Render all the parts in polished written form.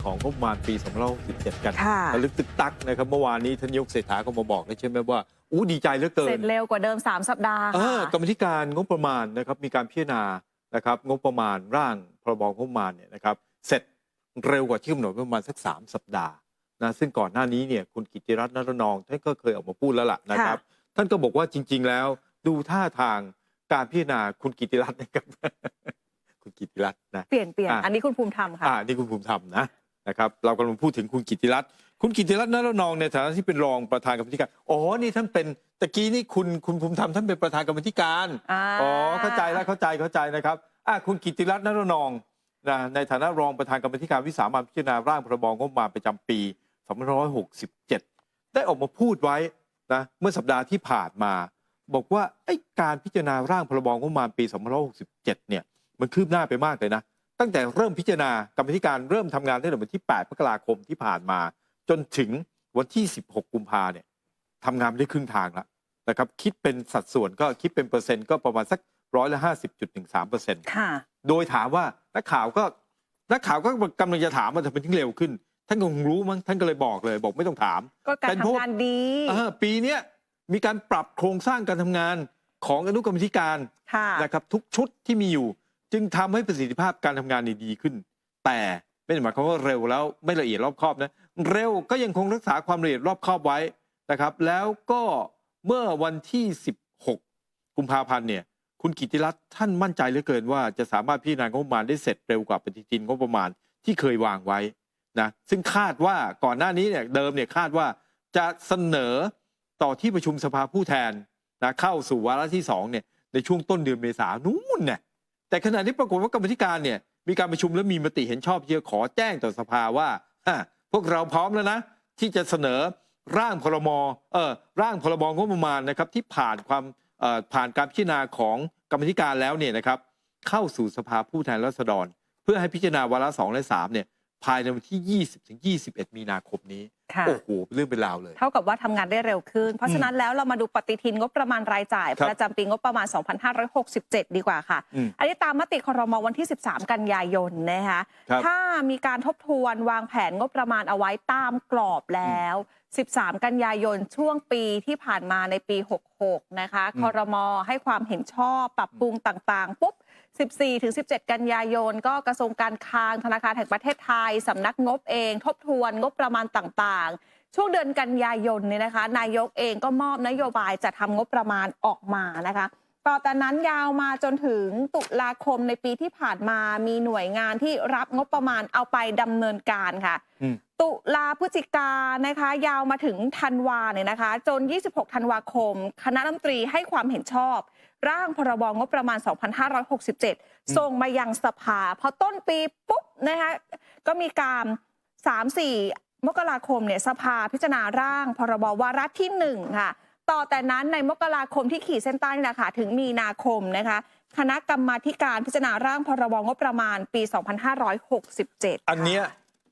ของงบประมาณปี2567กันค่ะระลึกตึกตักนะครับเมื่อวานนี้ท่านนายกเศรษฐาก็มาบอกใช่ไหมว่าอู้ดีใจเหลือเกินเสร็จเร็วกว่าเดิม3 สัปดาห์ค่ะกรรมธิการงบประมาณนะครับมีการพิจารณานะครับงบประมาณร่างพรบงบประมาณเนี่ยนะครับเสร็จเร็วกว่าที่กำหนดประมาณสัก3 สัปดาห์นะซึ่งก่อนหน้านี้เนี่ยคุณกิตติรัตน์ นรนองท่านก็เคยออกมาพูดแล้วล่ะนะครับท่านก็บอกว่าจริงๆแล้วดูท่าทางการพิจารณาคุณกิตติรัตน์นะครับ คุณกิตติรัตน์นะเปลี่ยนอันนี้คุณภูมิธรรมค่ะนี่คุณภูมิธรรมนะครับเรากำลังพูดถึงคุณกิตติรัตน์ นรนองในฐานะที่เป็นรองประธานกรรมธิการนี่ท่านเป็นตะกี้นี่คุณภูมิธรรมท่านเป็นประธานกรรมธิการเข้าใจแล้วเข้าใจนะครับคุณกิตติรัตน์ นรนองในฐานะรองประธานกรรมธิการวิสามัญพิจารณาร่างพรบงบประมาณประจำปี2567ได้ออกมาพูดไว้นะเมื่อสัปดาห์ที่ผ่านมาบอกว่าการพิจารณาร่างพรบงบประมาณปี2567เนี่ยมันคืบหน้าไปมากเลยนะตั้งแต่เริ่มพิจารณากรรมธิการเริ่มทำงานตั้งแต่วันที่8 มกราคมที่ผ่านมาจนถึงวันที่16 กุมภาเนี่ยทำงานได้ครึ่งทางแล้วนะครับคิดเป็นสัดส่วนก็คิดเป็นเปอร์เซ็นต์ก็ประมาณสัก50.13%ค่ะโดยถามว่านักข่าวก็กำลังจะถามว่าทำไมถึงเร็วขึ้นท่านคงรู้มั้งท่านก็เลยบอกไม่ต้องถามก็การทำงานดีปีนี้มีการปรับโครงสร้างการทำงานของอนุกรรมธิการนะครับทุกชุดที่มีอยู่จึงทำให้ประสิทธิภาพการทำงานดีขึ้นแต่ไม่ได้หมายความว่าเร็วแล้วไม่ละเอียดรอบคอบนะเร็วก็ยังคงรักษาความละเอียดรอบคอบไว้นะครับแล้วก็เมื่อวันที่16 กุมภาพันธ์เนี่ยคุณกิตติรัตน์ท่านมั่นใจเหลือเกินว่าจะสามารถพิจารณางบประมาณได้เสร็จเร็วกว่าปฏิทินงบประมาณที่เคยวางไว้นะซึ่งคาดว่าก่อนหน้านี้เนี่ยเดิมเนี่ยคาดว่าจะเสนอต่อที่ประชุมสภาผู้แทนนะเข้าสู่วาระที่2เนี่ยในช่วงต้นเดือนเมษายนนู้นเนี่ยแต่ขณะนี้ปรากฏว่ากรรมธิการเนี่ยมีการประชุมและมีมติเห็นชอบที่จะขอแจ้งต่อสภาว่าพวกเราพร้อมแล้วนะที่จะเสนอร่างพรบงบประมาณนะครับที่ผ่านการพิจารณาของกรรมธิการแล้วเนี่ยนะครับเข้าสู่สภาผู้แทนราษฎรเพื่อให้พิจารณาวาระ2และ3เนี่ยภายในวันที่ 20-21 มีนาคมนี้โอ้โหเป็นเรื่องเป็นราวเลยเท่ากับว่าทำงานได้เร็วขึ้นเพราะฉะนั้นแล้วเรามาดูปฏิทินงบประมาณรายจ่ายประจำปีงบประมาณ2567ดีกว่าค่ะอันนี้ตามมติครม.วันที่13 กันยายนนะคะถ้ามีการทบทวนวางแผนงบประมาณเอาไว้ตามกรอบแล้ว13 กันยายนช่วงปีที่ผ่านมาในปี66นะคะครม.ให้ความเห็นชอบปรับปรุงต่างๆปุ๊บ14-17 กันยายนก็กระทรวงการคลังธนาคารแห่งประเทศไทยสำนักงบเองทบทวนงบประมาณต่างๆช่วงเดือนกันยายนเนี่ยนะคะนายกเองก็มอบนโยบายจะทำงบประมาณออกมานะคะต่อจากนั้นยาวมาจนถึงตุลาคมในปีที่ผ่านมามีหน่วยงานที่รับงบประมาณเอาไปดำเนินการค่ะตุลาพฤศจิกานะคะยาวมาถึงธันวาเนี่ยนะคะจน26 ธันวาคมคณะรัฐมนตรีให้ความเห็นชอบร่างพรบงบประมาณ2567ส่งมายังสภาพอต้นปีปุ๊บนะคะก็มีการ3-4 มกราคมเนี่ยสภาพิจารณาร่างพรบวาระที่1ค่ะต่อแต่นั้นในมกราคมที่ขีดเส้นใต้นี่แหละค่ะถึงมีนาคมนะคะคณะกรรมาธิการพิจารณาร่างพรบงบประมาณปี2567อันนี้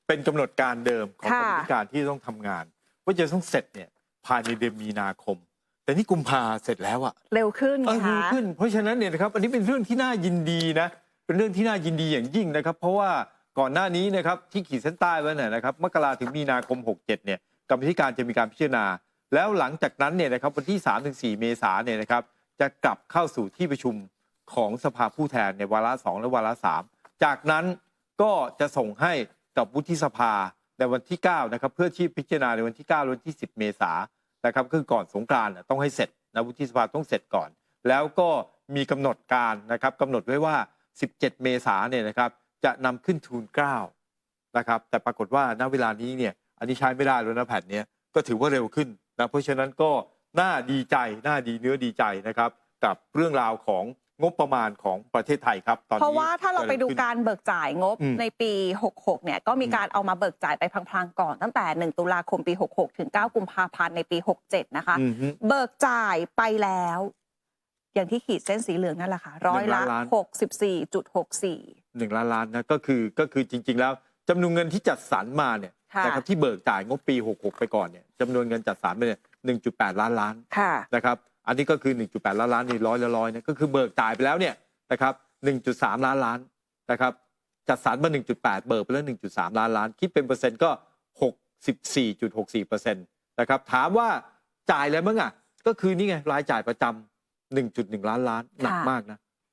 เป็นกำหนดการเดิมของกรรมาธิการที่ต้องทำงานว่าจะต้องเสร็จเนี่ยภายในเดือนมีนาคมแต่นี่กุมภาเสร็จแล้วเร็วขึ้นค่ะเร็วขึ้นเพราะฉะนั้นเนี่ยนะครับอันนี้เป็นเรื่องที่น่ายินดีนะเป็นเรื่องที่น่ายินดีอย่างยิ่งนะครับเพราะว่าก่อนหน้านี้นะครับที่ขีดเส้นใต้ไว้นะครับมกราถึงมีนาคม67เนี่ยกรรมธิการจะมีการพิจารณาแล้วหลังจากนั้นเนี่ยนะครับวันที่ 3-4 เมษายนเนี่ยนะครับจะกลับเข้าสู่ที่ประชุมของสภาผู้แทนในวาระ2และวาระ3จากนั้นก็จะส่งให้กับวุฒิสภาในวันที่9นะครับเพื่อที่พิจารณาในวันที่9และวันที่10 เมษายนนะครับคือก่อนสงกรานต์ต้องให้เสร็จนะวุฒิสภาต้องเสร็จก่อนแล้วก็มีกำหนดการนะครับกำหนดไว้ว่า17 เมษายนเนี่ยนะครับจะนำขึ้นทูลเกล้านะครับแต่ปรากฏว่าณเวลานี้เนี่ยอันนี้ใช้ไม่ได้แล้วนะแผ่นนี้ก็ถือว่าเร็วขึ้นนะเพราะฉะนั้นก็น่าดีใจน่าดีเนื้อดีใจนะครับกับเรื่องราวของงบประมาณของประเทศไทยครับตอนนี้เพราะว่าถ้าเราไปดูการเบิกจ่ายงบในปี66เนี่ยก็มีการเอามาเบิกจ่ายไปพลางๆก่อนตั้งแต่1 ตุลาคมปี66ถึง9 กุมภาพันธ์ในปี67นะคะเบิกจ่ายไปแล้วอย่างที่ขีดเส้นสีเหลืองนั่นแหละค่ะ64.64 1 ล้านล้านนะก็คือจริงๆแล้วจำนวนเงินที่จัดสรรมาเนี่ยนะครับที่เบิกจ่ายงบปี66ไปก่อนเนี่ยจำนวนเงินจัดสรรไปเนี่ย1.8 ล้านล้านนะครับอันนี้ก็คือ1.8 ล้านล้านนี่ร้อยละร้อยนะก็คือเบิกจ่ายไปแล้วเนี่ยนะครับ1.3 ล้านล้านนะครับ จัดสรรมา 1.8 เบิกไปแล้ว 1.3 ล้าน คิดเป็นเปอร์เซ็นต์ก็ 64.64% นะครับถามว่าจ่ายอะไรบ้างอ่ะก็คือนี่ไงรายจ่ายประจำ 1.1 ล้านหนักมาก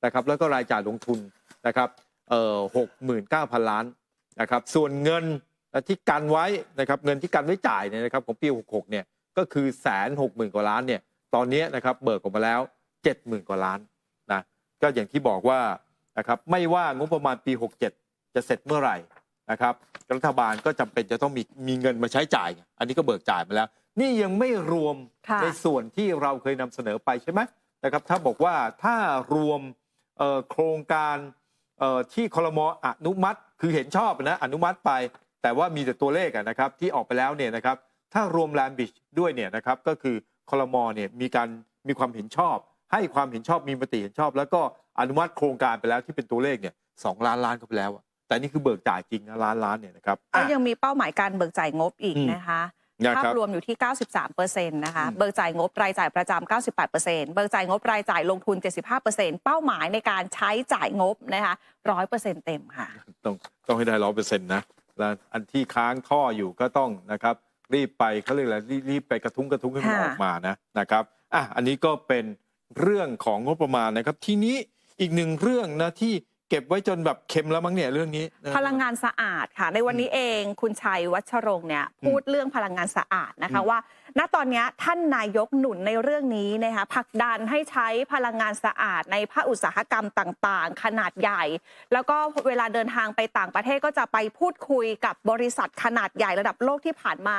นะครับแล้วก็รายจ่ายลงทุนนะครับ69,000 ล้านนะครับส่วนเงินที่กันไว้นะครับเงินที่กันไว้จ่ายเนี่ยนะครับของปี66เนี่ยก็คือ 160,000 กว่าล้านเนี่ยตอนนี้นะครับเบิกออกมาแล้ว 70,000 กว่าล้านนะก็อย่างที่บอกว่านะครับไม่ว่างบประมาณปี67จะเสร็จเมื่อไหร่นะครับรัฐบาลก็จำเป็นจะต้องมีเงินมาใช้จ่ายอันนี้ก็เบิกจ่ายมาแล้วนี่ยังไม่รวมในส่วนที่เราเคยนำเสนอไปใช่ไหมนะครับถ้าบอกว่าถ้ารวมโครงการที่ครม.อนุมัติคือเห็นชอบนะอนุมัติไปแต่ว่ามีแต่ตัวเลขนะครับที่ออกไปแล้วเนี่ยนะครับถ้ารวมแลนด์บริดจ์ด้วยเนี่ยนะครับก็คือครม.เนี่ยมีความเห็นชอบให้ความเห็นชอบมีมติเห็นชอบแล้วก็อนุมัติโครงการไปแล้วที่เป็นตัวเลขเนี่ย2 ล้านล้านก็ไปแล้วแต่นี่คือเบิกจ่ายจริงนะล้านเนี่ยนะครับก็ยังมีเป้าหมายการเบิกจ่ายงบอีกนะคะภาพรวมอยู่ที่ 93% นะคะเบิกจ่ายงบรายจ่ายประจำ 98% เบิกจ่ายงบรายจ่ายลงทุน 75% เป้าหมายในการใช้จ่ายงบนะคะ 100% เต็มค่ะต้องให้ได้ 100% นะแล้วอันที่ค้างท่ออยู่ก็ต้องนะครับรีบไปเขาเรียกอะไรรีบไปกระทุ้งให้มันออกมานะครับอันนี้ก็เป็นเรื่องของงบประมาณนะครับทีนี้อีกหนึ่งเรื่องนะที่เก็บไว้จนแบบเค็มแล้วมั้งเนี่ยเรื่องนี้พลังงานสะอาดค่ะในวันนี้เองคุณชัยวัชรงค์เนี่ยพูดเรื่องพลังงานสะอาดนะคะว่าณตอนนี้ท่านนายกหนุนในเรื่องนี้นะคะผลักดันให้ใช้พลังงานสะอาดในภาคอุตสาหกรรมต่างๆขนาดใหญ่แล้วก็เวลาเดินทางไปต่างประเทศก็จะไปพูดคุยกับบริษัทขนาดใหญ่ระดับโลกที่ผ่านมา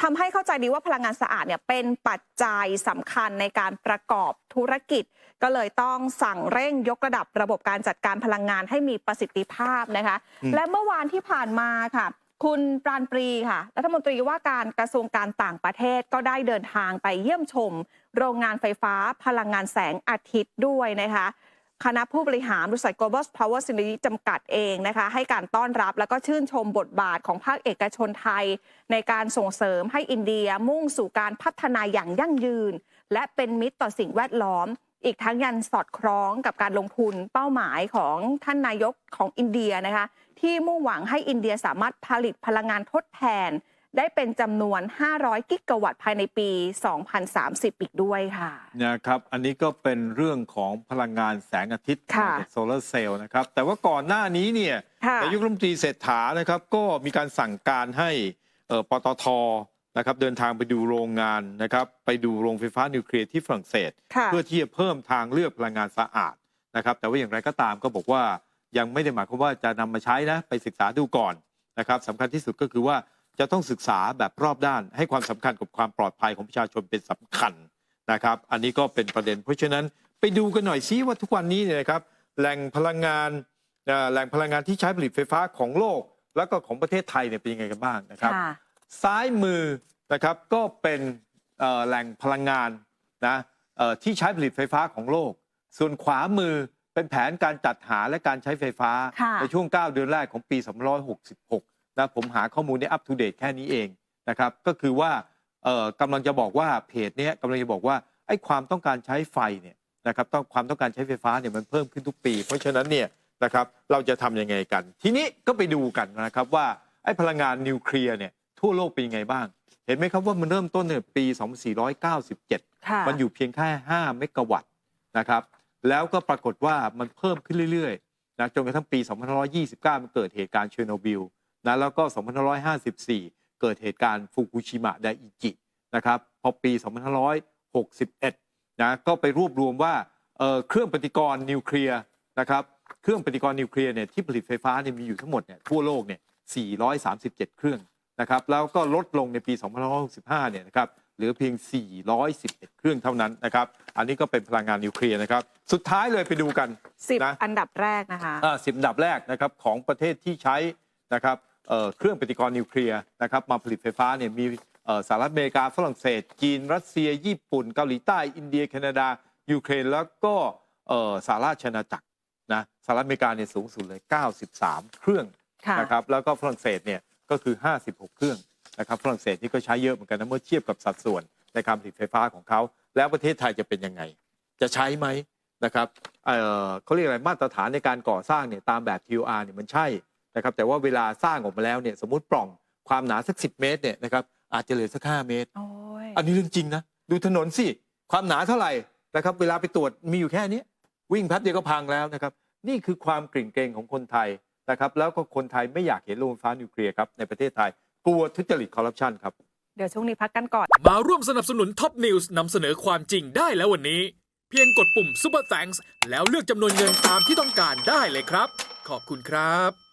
ทำให้เข้าใจดีว่าพลังงานสะอาดเนี่ยเป็นปัจจัยสำคัญในการประกอบธุรกิจก็เลยต้องสั่งเร่งยกระดับระบบการจัดการพลังงานให้มีประสิทธิภาพนะคะและเมื่อวานที่ผ่านมาค่ะคุณปราณปรีค่ะรัฐมนตรีว่าการกระทรวงการต่างประเทศก็ได้เดินทางไปเยี่ยมชมโรงงานไฟฟ้าพลังงานแสงอาทิตย์ด้วยนะคะคณะผู้บริหารบริษัท Global Power Synergy จำกัดเองนะคะให้การต้อนรับแล้วก็ชื่นชมบทบาทของภาคเอกชนไทยในการส่งเสริมให้อินเดียมุ่งสู่การพัฒนาอย่างยั่งยืนและเป็นมิตรต่อสิ่งแวดล้อมอีกทั้งยันสอดคล้องกับการลงทุนเป้าหมายของท่านนายกของอินเดียนะคะที่มุ่งหวังให้อินเดียสามารถผลิตพลังงานทดแทนได้เป็นจำนวน500กิกะวัตต์ภายในปี 2030 อีกด้วยค่ะนะครับอันนี้ก็เป็นเรื่องของพลังงานแสงอาทิตย์จากโซลาร์เซลล์นะครับแต่ว่าก่อนหน้านี้เนี่ยนายกรัฐมนตรีเศรษฐานะครับก็มีการสั่งการให้ปตท.นะครับเดินทางไปดูโรงงานนะครับไปดูโรงไฟฟ้านิวเคลียร์ที่ฝรั่งเศสเพื่อที่จะเพิ่มทางเลือกพลังงานสะอาดนะครับแต่ว่าอย่างไรก็ตามก็บอกว่ายังไม่ได้หมายความว่าจะนำมาใช้นะไปศึกษาดูก่อนนะครับสำคัญที่สุดก็คือว่าจะต้องศึกษาแบบรอบด้านให้ความสำคัญกับความปลอดภัยของประชาชนเป็นสำคัญนะครับอันนี้ก็เป็นประเด็นเพราะฉะนั้นไปดูกันหน่อยซิว่าทุกวันนี้เนี่ยนะครับแหล่งพลังงานที่ใช้ผลิตไฟฟ้าของโลกแล้วก็ของประเทศไทยเนี่ยเป็นยังไงกันบ้างนะครับซ้ายมือนะครับก็เป็นแหล่งพลังงานนะที่ใช้ผลิตไฟฟ้าของโลกส่วนขวามือเป็นแผนการจัดหาและการใช้ไฟฟ้าในช่วง9 เดือนแรกของปี2566นะผมหาข้อมูลได้อัปทูเดตแค่นี้เองนะครับก็คือว่ากำลังจะบอกว่าเพจนี้กำลังจะบอกว่าไอ้ความต้องการใช้ไฟเนี่ยนะครับความต้องการใช้ไฟฟ้าเนี่ยมันเพิ่มขึ้นทุกปีเพราะฉะนั้นเนี่ยนะครับเราจะทำยังไงกันทีนี้ก็ไปดูกันนะครับว่าไอ้พลังงานนิวเคลียร์เนี่ยทั่วโลกเป็นยังไงบ้างเห็นไหมครับว่ามันเริ่มต้นเนี่ยปี 2497 มันอยู่เพียงแค่5 เมกะวัตต์นะครับแล้วก็ปรากฏว่ามันเพิ่มขึ้นเรื่อยๆนะจนกระทั่งปี 2529 มันเกิดเหตุการณ์เชอร์โนบิลนะแล้วก็ 2554 เกิดเหตุการณ์ฟุกุชิมะไดอิจินะครับพอปี 2561 นะก็ไปรวบรวมว่าเครื่องปฏิกรณ์นิวเคลียร์นะครับเครื่องปฏิกรณ์นิวเคลียร์เนี่ยที่ผลิตไฟฟ้าเนี่ยมีอยู่ทั้งหมดเนี่ยทั่วโลกเนี่ย 437 เครื่องนะครับแล้วก็ลดลงในปี 2565 เนี่ยนะครับเหลือเพียง 411 เครื่องเท่านั้นนะครับอันนี้ก็เป็นพลังงานนิวเคลียร์นะครับสุดท้ายเลยไปดูกัน10 อันดับแรกนะคะ10 อันดับแรกนะครับของประเทศที่ใช้นะครับเครื่องปฏิกรณ์นิวเคลียร์นะครับมาผลิตไฟฟ้าเนี่ยมีสหรัฐอเมริกาฝรั่งเศสจีนรัสเซียญี่ปุ่นเกาหลีใต้อินเดียแคนาดายูเครนแล้วก็สหราชอาณาจักรนะสหรัฐอเมริกาเนี่ยสูงสุดเลย93 เครื่องนะครับแล้วก็ฝรั่งเศสเนี่ยก็คือ56 เครื่องนะครับฝรั่งเศสนี่ก็ใช้เยอะเหมือนกันนะเมื่อเทียบกับสัดส่วนในการผลิตไฟฟ้าของเขาแล้วประเทศไทยจะเป็นยังไงจะใช้ไหมนะครับเขาเรียกอะไรมาตรฐานในการก่อสร้างเนี่ยตามแบบ TOR เนี่ยมันใช่ นะครับแต่ว่าเวลาสร้างออกมาแล้วเนี่ยสมมติปล่องความหนาสัก10 เมตรเนี่ยนะครับอาจจะเหลือสัก5 เมตรอันนี้เรื่องจริงนะดูถนนสิความหนาเท่าไหร่นะครับเวลาไปตรวจมีอยู่แค่นี้วิ่งแป๊บเดียวก็พังแล้วนะครับนี่คือความกริ่งเกรงของคนไทยนะครับแล้วก็คนไทยไม่อยากเห็นโรงไฟฟ้านิวเคลียร์ครับในประเทศไทยกลัวทุจริตคอร์รัปชันครับเดี๋ยวช่วงนี้พักกันก่อนมาร่วมสนับสนุนท็อปนิวส์นำเสนอความจริงได้แล้ววันนี้เพียงกดปุ่ม Super Thanks แล้วเลือกจำนวนเงินตามที่ต้องการได้เลยครับขอบคุณครับ